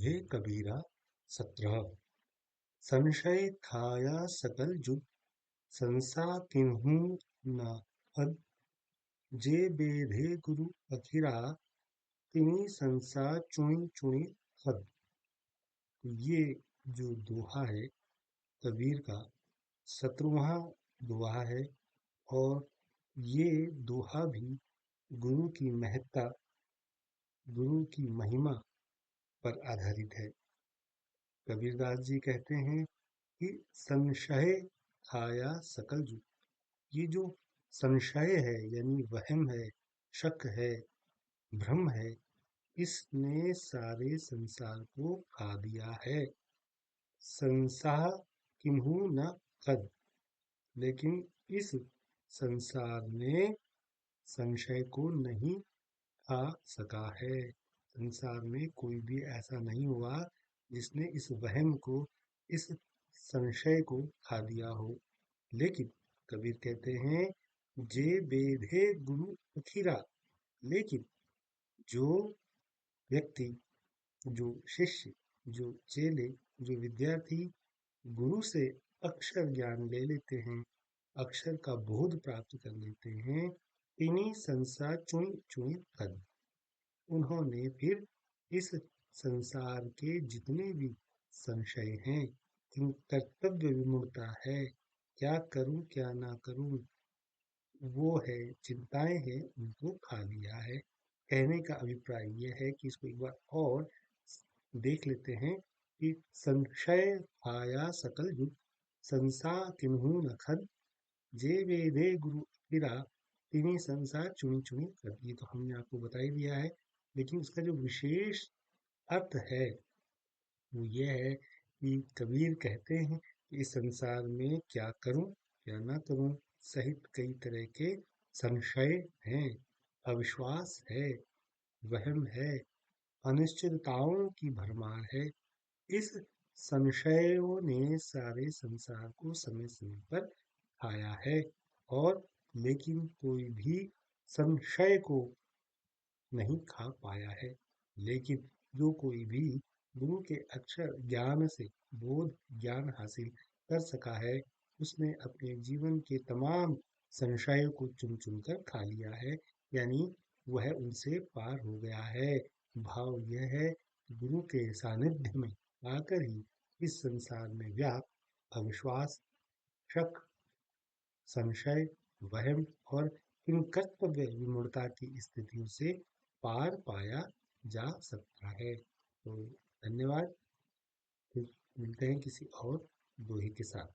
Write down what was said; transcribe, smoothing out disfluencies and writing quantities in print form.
हे कबीरा 17। संशय थाया सकल जुग संसा किन्हू न हद। जे बेधे गुरु अखिरा तिनि संसा चुनि चुनि हद। ये जो दोहा है कबीर का 17वां दोहा है और ये दोहा भी गुरु की महत्ता, गुरु की महिमा पर आधारित है। कबीरदास जी कहते हैं कि संशय थाया सकल जुग। ये जो संशय है यानी वहम है, शक है, भ्रम है, इसने सारे संसार को खा दिया है। संसार किन्हू न खद, लेकिन इस संसार ने संशय को नहीं खा सका है। संसार में कोई भी ऐसा नहीं हुआ जिसने इस वहम को, इस संशय को खा दिया हो। लेकिन कबीर कहते हैं जे बेधे गुरु अखिरा, लेकिन जो व्यक्ति, जो शिष्य, जो चेले, जो विद्यार्थी गुरु से अक्षर ज्ञान ले लेते हैं, अक्षर का बोध प्राप्त कर लेते हैं, इन्हीं संसार चुनि चुनि हद। उन्होंने फिर इस संसार के जितने भी संशय हैं, कर्तव्य विमूढ़ता है, क्या करूं क्या ना करूं, वो है चिंताएं हैं, उनको खा लिया है। कहने का अभिप्राय यह है कि इसको एक बार और देख लेते हैं कि संशय आया सकल जुग संसा किन्हू न खद। जे वेदे गुरु फिरा तिनि संसार चुनी चुनी कर। ये तो हमने आपको बता ही दिया है, लेकिन उसका जो विशेष अर्थ है वो ये है कि कबीर कहते हैं कि इस संसार में क्या करूं क्या ना करूं सहित कई तरह के संशय हैं, अविश्वास है, वहम है, अनिश्चितताओं की भरमार है। इस संशयों ने सारे संसार को समय समय पर खाया है और लेकिन कोई भी संशय को नहीं खा पाया है। लेकिन जो कोई भी गुरु के अक्षर ज्ञान से बोध ज्ञान हासिल कर सका है, उसने अपने जीवन के तमाम संशयों को चुन चुन कर खा लिया है, यानी वह उनसे पार हो गया है। भाव यह है कि गुरु के सानिध्य में आकर ही इस संसार में व्याप्त अविश्वास, शक, संशय, वहम और इन कर्तव्य विमूढ़ता की स्थितियों से पार पाया जा सकता है। तो धन्यवाद। फिर मिलते हैं किसी और दोहे के साथ।